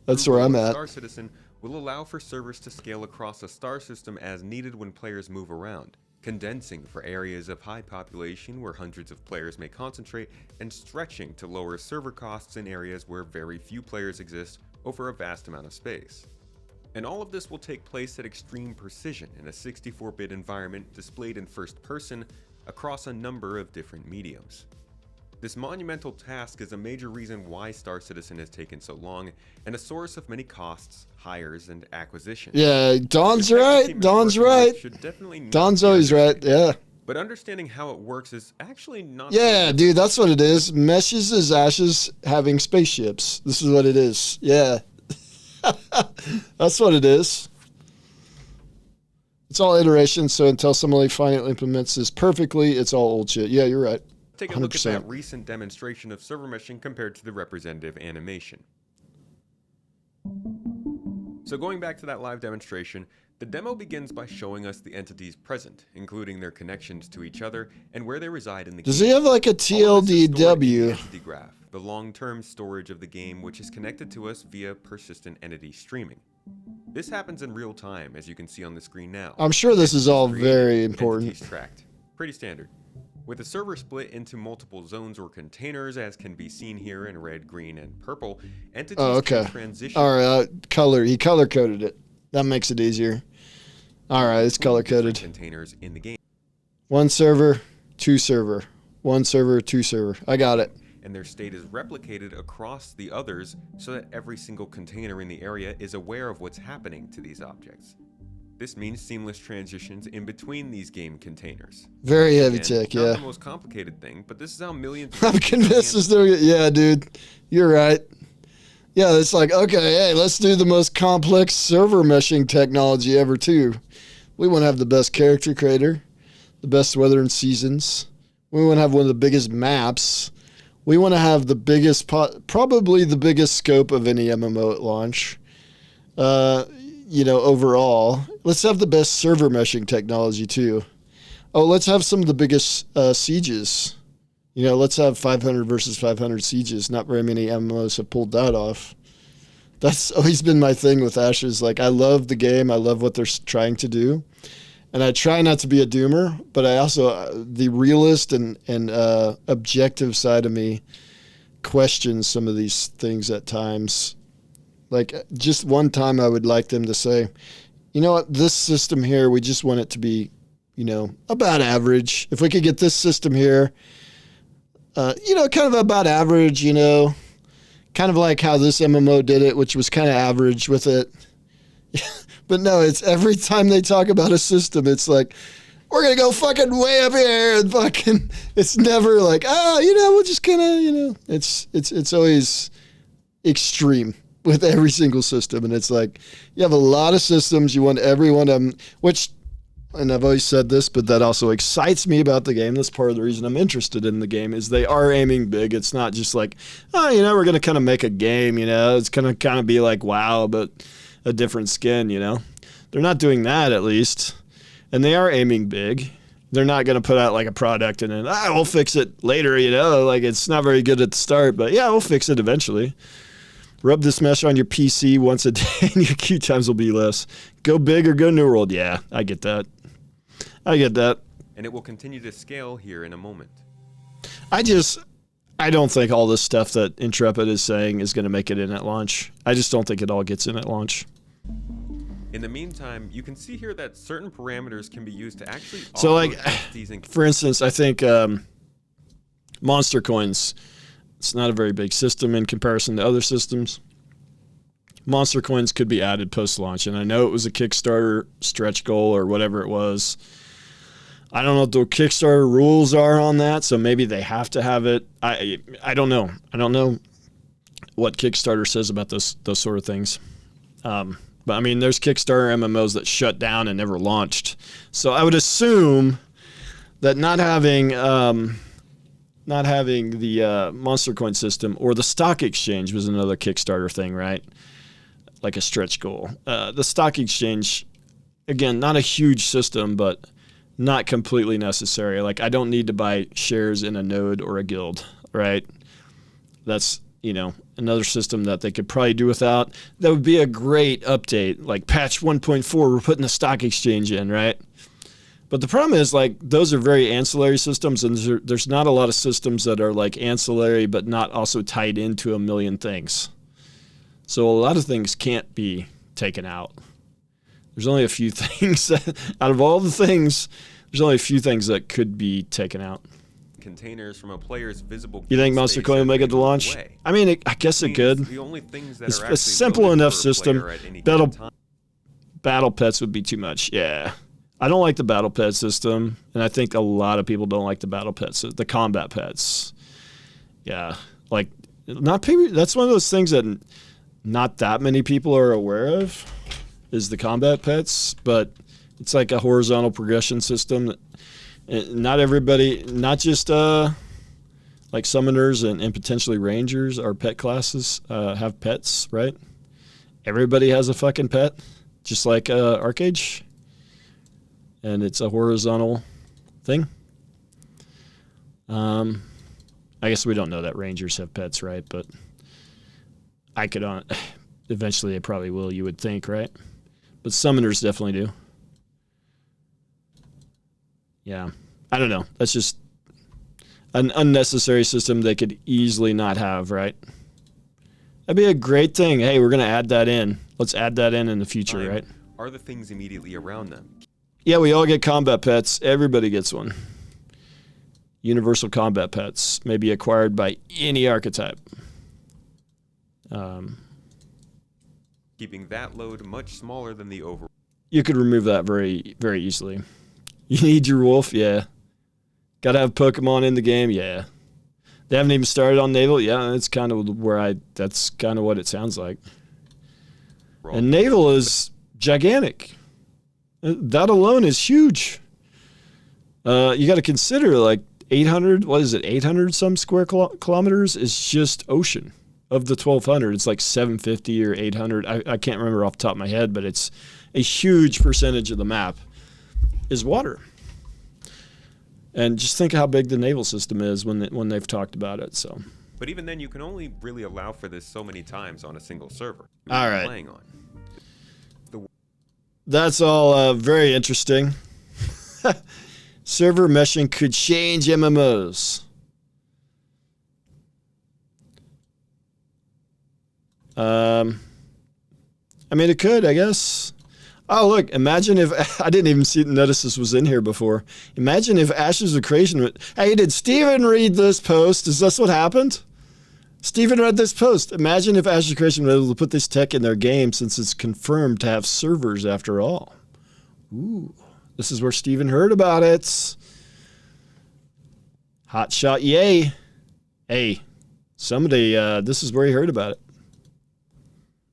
That's where I'm at. Star Citizen will allow for servers to scale across a star system as needed when players move around, condensing for areas of high population where hundreds of players may concentrate, and stretching to lower server costs in areas where very few players exist over a vast amount of space. And all of this will take place at extreme precision in a 64-bit environment displayed in first person across a number of different mediums. This monumental task is a major reason why Star Citizen has taken so long, and a source of many costs, hires, and acquisitions. Yeah, Don's right. Don's right. Don's always right, yeah. But understanding how it works is actually not... Yeah, dude, that's what it is. Meshes is Ashes having spaceships. This is what it is. Yeah. That's what it is. It's all iterations, so until somebody finally implements this perfectly, it's all old shit. Yeah, you're right. Take a look 100%. at that recent demonstration of server meshing compared to the representative animation. So going back to that live demonstration, the demo begins by showing us the entities present, including their connections to each other and where they reside in the game. Does he have like a All of this is stored in the TLDW? entity graph, the long-term storage of the game, which is connected to us via persistent entity streaming. This happens in real time, as you can see on the screen now. I'm sure this is all Entities very created, important. entities tracked. Pretty standard. With the server split into multiple zones or containers, as can be seen here in red, green, and purple, entities can transition. All right, he color coded it. That makes it easier. All right, it's color coded. Containers in the game. 1 server, 2 server. 1 server, 2 server. I got it. And their state is replicated across the others so that every single container in the area is aware of what's happening to these objects. This means seamless transitions in between these game containers. Very heavy Again, tech, not yeah. the most complicated thing, but this is how millions. I'm convinced it's doing it. Yeah, dude, you're right. Yeah, it's like, okay, hey, let's do the most complex server meshing technology ever, too. We want to have the best character creator, the best weather and seasons. We want to have one of the biggest maps. We want to have the biggest, probably the biggest scope of any MMO at launch. Overall. Let's have the best server meshing technology, too. Oh, let's have some of the biggest sieges. Let's have 500 versus 500 sieges. Not very many MMOs have pulled that off. That's always been my thing with Ashes. Like, I love the game. I love what they're trying to do. And I try not to be a doomer, but I also, the realist and objective side of me questions some of these things at times. Like, just one time I would like them to say, you know what, this system here, we just want it to be, about average. If we could get this system here, kind of about average, kind of like how this MMO did it, which was kind of average with it. But no, it's every time they talk about a system, it's like, we're going to go fucking way up here and fucking, it's never like, we'll just kind of, it's always extreme with every single system. And it's like, you have a lot of systems, you want every one of them, which, and I've always said this, but that also excites me about the game. That's part of the reason I'm interested in the game is they are aiming big. It's not just like, we're going to kind of make a game, it's going to kind of be like, WoW, but a different skin, They're not doing that, at least. And they are aiming big. They're not going to put out like a product and then, we'll fix it later, like it's not very good at the start, but yeah, we'll fix it eventually. Rub this mesh on your PC once a day and your queue times will be less. Go big or go New World. Yeah, I get that. And it will continue to scale here in a moment. I don't think all this stuff that Intrepid is saying is going to make it in at launch. I just don't think it all gets in at launch. In the meantime, you can see here that certain parameters can be used to actually so like, and for instance, I think Monster Coins, it's not a very big system in comparison to other systems. Monster Coins could be added post-launch, and I know it was a Kickstarter stretch goal or whatever it was. I don't know what the Kickstarter rules are on that, so maybe they have to have it. I don't know. I don't know what Kickstarter says about those sort of things. But I mean, there's Kickstarter MMOs that shut down and never launched. So I would assume that not having the Monster Coin system or the stock exchange was another Kickstarter thing, right? Like a stretch goal. The stock exchange, again, not a huge system, but not completely necessary. Like, I don't need to buy shares in a node or a guild, right? That's, another system that they could probably do without. That would be a great update. Like patch 1.4, we're putting a stock exchange in, right? But the problem is, like, those are very ancillary systems, and there's not a lot of systems that are like ancillary but not also tied into a million things. So a lot of things can't be taken out. There's only a few things that, out of all the things, there's only a few things that could be taken out. Containers from a player's visible. You think Monster Coin will make it to launch? I mean, I guess it could. The only things that it's are a simple enough system. Battle pets would be too much. Yeah. I don't like the battle pet system, and I think a lot of people don't like the battle pets, the combat pets. Yeah. Like, that's one of those things that not that many people are aware of, is the combat pets, but It's like a horizontal progression system. Not everybody, not just like summoners and potentially rangers or pet classes have pets, right? Everybody has a fucking pet, just like Arcage. And it's a horizontal thing. I guess we don't know that rangers have pets, right? But I could eventually they probably will, you would think, right? But summoners definitely do. Yeah. I don't know. That's just an unnecessary system they could easily not have, right? That'd be a great thing. Hey, we're going to add that in. Let's add that in the future, right? Are the things immediately around them? Yeah, we all get combat pets. Everybody gets one. Universal combat pets may be acquired by any archetype. Keeping that load much smaller than the overall. You could remove that very, very easily. You need your wolf? Yeah. Got to have Pokemon in the game? Yeah. They haven't even started on Naval? Yeah, that's kind of that's kind of what it sounds like. And Naval is gigantic. That alone is huge. You got to consider like 800, what is it, 800 some square kilometers is just ocean. Of the 1,200, it's like 750 or 800. I can't remember off the top of my head, but it's a huge percentage of the map is water. And just think how big the naval system is when they've talked about it. So. But even then, you can only really allow for this so many times on a single server. All right. Playing on. That's all very interesting. Server meshing could change MMOs. I mean, it could, I guess. Oh, look, imagine if, I didn't even notice this was in here before. Imagine if Ashes of Creation, hey, did Steven read this post? Is this what happened? Steven read this post. Imagine if Ashes of Creation was able to put this tech in their game since it's confirmed to have servers after all. Ooh, this is where Steven heard about it. Hot shot, yay. Hey, somebody, this is where he heard about it.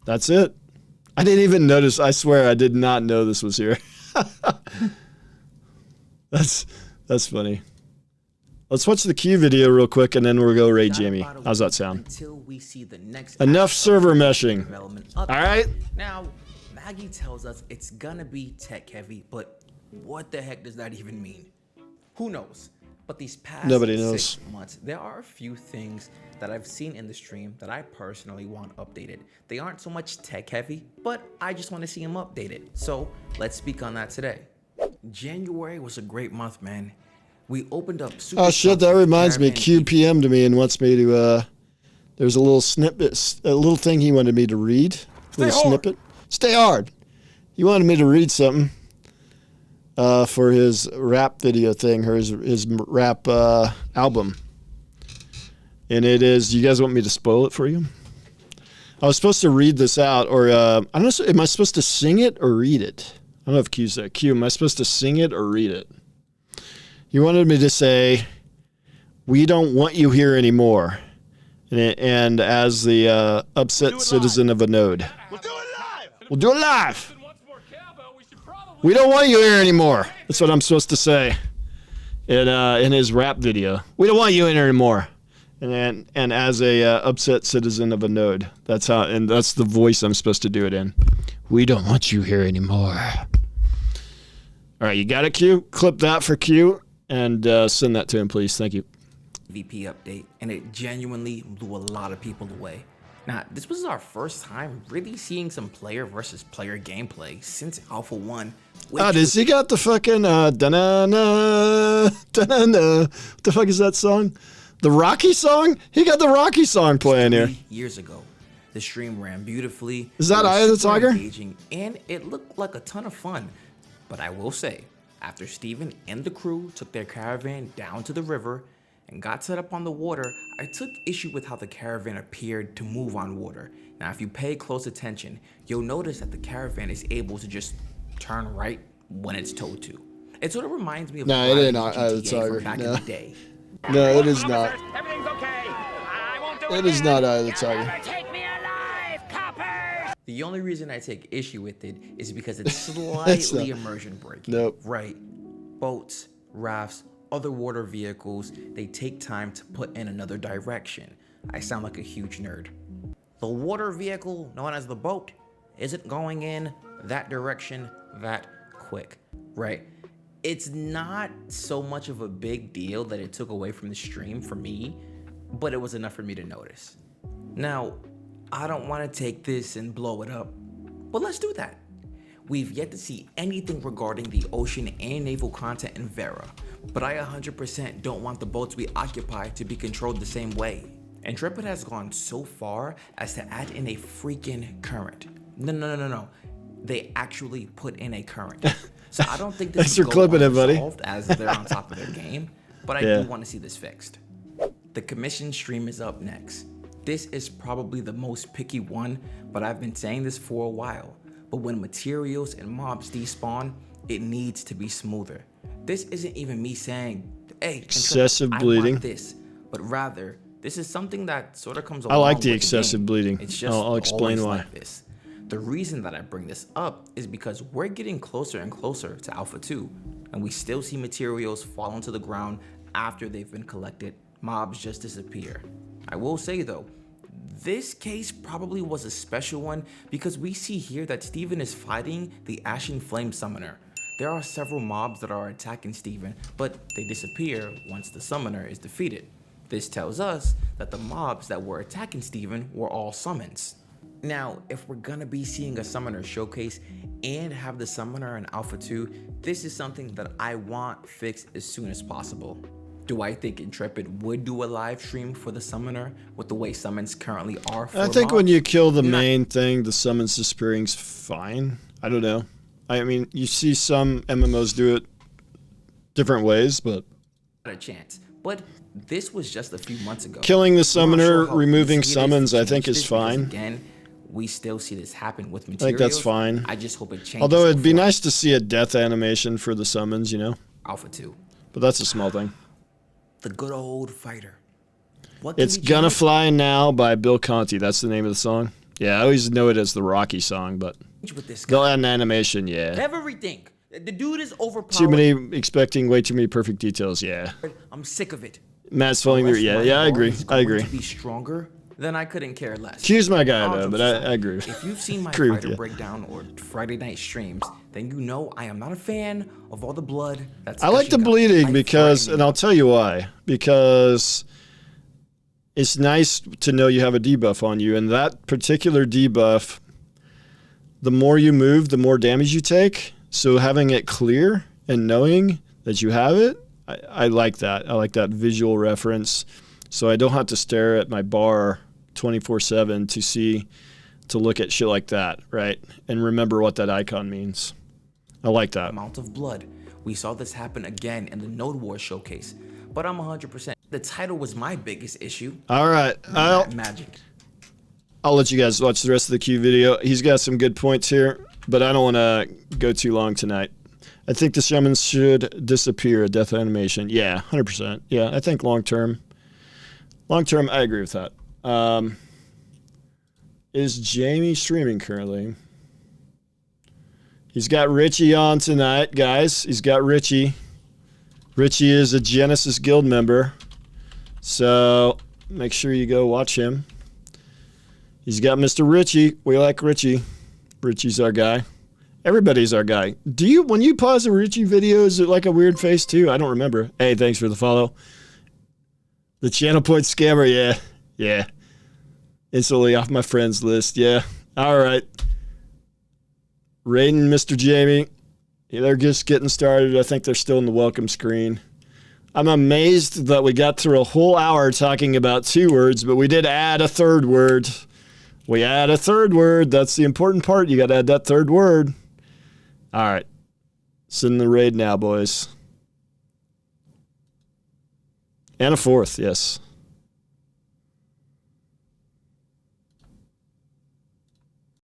That's it. I didn't even notice. I swear I did not know this was here. That's funny. Let's watch the Q video real quick and then we'll go raid Jamie. How's that sound? Until we see the next enough server meshing. All right. Now, Maggie tells us it's gonna be tech heavy, but what the heck does that even mean? Who knows? But these past Nobody knows. 6 months, there are a few things that I've seen in the stream that I personally want updated. They aren't so much tech heavy, but I just want to see them updated. So let's speak on that today. January was a great month, man. We opened up super Oh shit, that reminds me. QPM to me and wants me to, there's a little snippet, a little thing he wanted me to read. A little snippet. Stay hard. He wanted me to read something. For his rap video thing, or his rap album. And it is, you guys want me to spoil it for you? I was supposed to read this out, or I don't know, am I supposed to sing it or read it? I don't know if Q's that. Q, am I supposed to sing it or read it? You wanted me to say, we don't want you here anymore. And as the upset citizen of a node. We'll do it live! We'll do it live! We don't want you here anymore. That's what I'm supposed to say in his rap video. We don't want you in here anymore. And as a upset citizen of a node, that's how, and that's the voice I'm supposed to do it in. We don't want you here anymore. All right, you got it, Q? Clip that for Q and send that to him, please. Thank you. VP update, and it genuinely blew a lot of people away. Now, this was our first time really seeing some player versus player gameplay since Alpha 1. Oh, does he got the fucking da-na-na, da-na-na. What the fuck is that song? The Rocky song? He got the Rocky song playing here. Years ago, the stream ran beautifully. Is that Eye of the Tiger? Engaging, and it looked like a ton of fun. But I will say, after Steven and the crew took their caravan down to the river and got set up on the water, I took issue with how the caravan appeared to move on water. Now, if you pay close attention, you'll notice that the caravan is able to just turn right when it's told to. It sort of reminds me of no, it ain't Eye of the Tiger. Back in the day. No, it is not. Everything's okay. I won't do it is not Eye of the Tiger. Take me alive, coppers! The only reason I take issue with it is because it's slightly immersion breaking. Nope. Right. Boats, rafts, other water vehicles, they take time to put in another direction. I sound like a huge nerd. The water vehicle, known as the boat, isn't going in that direction that quick, right? It's not so much of a big deal that it took away from the stream for me, but it was enough for me to notice. Now, I don't want to take this and blow it up, but let's do that. We've yet to see anything regarding the ocean and naval content in Vera, but I 100% don't want the boats we occupy to be controlled the same way. Intrepid has gone so far as to add in a freaking current. No. They actually put in a current. So I don't think this is unresolved as they're on top of their game, but I do want to see this fixed. The commission stream is up next. This is probably the most picky one, but I've been saying this for a while. But when materials and mobs despawn, it needs to be smoother. This isn't even me saying, hey, excessive bleeding. I want this, but rather, this is something that sort of comes along. I like the with excessive bleeding. It's just I'll explain why. like this. The reason that I bring this up is because we're getting closer and closer to Alpha 2, and we still see materials fall onto the ground after they've been collected. Mobs just disappear. I will say though, this case probably was a special one because we see here that Steven is fighting the Ashen Flame Summoner. There are several mobs that are attacking Steven, but they disappear once the summoner is defeated. This tells us that the mobs that were attacking Steven were all summons. Now, if we're gonna be seeing a summoner showcase and have the summoner in Alpha 2, this is something that I want fixed as soon as possible. Do I think Intrepid would do a live stream for the summoner with the way summons currently are for I think mobs? when you kill the main thing, the summons disappearing's fine. I don't know. I mean, you see some MMOs do it different ways, but Not a chance. But this was just a few months ago. killing the summoner, How removing easy it is summons, to I think change is this, because fine. Again, we still see this happen with I materials. think that's fine. I just hope it changes. Although it'd be before nice to see a death animation for the summons, you know? Alpha 2. But that's a small thing. The good old fighter. What can It's we Gonna change? Fly Now by Bill Conti. That's the name of the song. Yeah, I always know it as the Rocky song, but With this they'll guy. add an animation, yeah. Everything. The dude is overpowered. Too many, expecting way too many perfect details, yeah. I'm sick of it. Matt's falling through, Unless yeah, I Ryvelations agree, is I going agree. To be stronger, then I couldn't care less. Q's my guy, though, but 100%. I agree. If you've seen my Agree with fighter you. breakdown or Friday night streams, then you know I am not a fan of all the blood that's I like the gushing out. bleeding I because, frighten and I'll tell you why, because it's nice to know you have a debuff on you, and that particular debuff, the more you move, the more damage you take, so having it clear and knowing that you have it, I like that. I like that visual reference, so I don't have to stare at my bar 24/7 to look at shit like that, right? And remember what that icon means. I like that. amount of blood. We saw this happen again in the Node War showcase, but I'm 100%. The title was my biggest issue. All right, Magic. I'll let you guys watch the rest of the Q video. He's got some good points here, but I don't want to go too long tonight. I think the summons should disappear, a death animation. Yeah, 100%. Yeah, I think long term, I agree with that. Is Jamie streaming currently? He's got Richie on tonight, guys. He's got Richie. Richie is a Genesis Guild member, so make sure you go watch him. He's got Mr. Richie. We like Richie. Richie's our guy. Everybody's our guy. When you pause a Richie video, is it like a weird face too? I don't remember. Hey, thanks for the follow. The channel point scammer, yeah. Instantly off my friends list, yeah. All right. Raiden, Mr. Jamie. Yeah, they're just getting started. I think they're still in the welcome screen. I'm amazed that we got through a whole hour talking about 2 words, but we did add a 3rd word. We add a 3rd word. That's the important part. You got to add that 3rd word. All right. Send the raid now, boys. And a 4th, yes.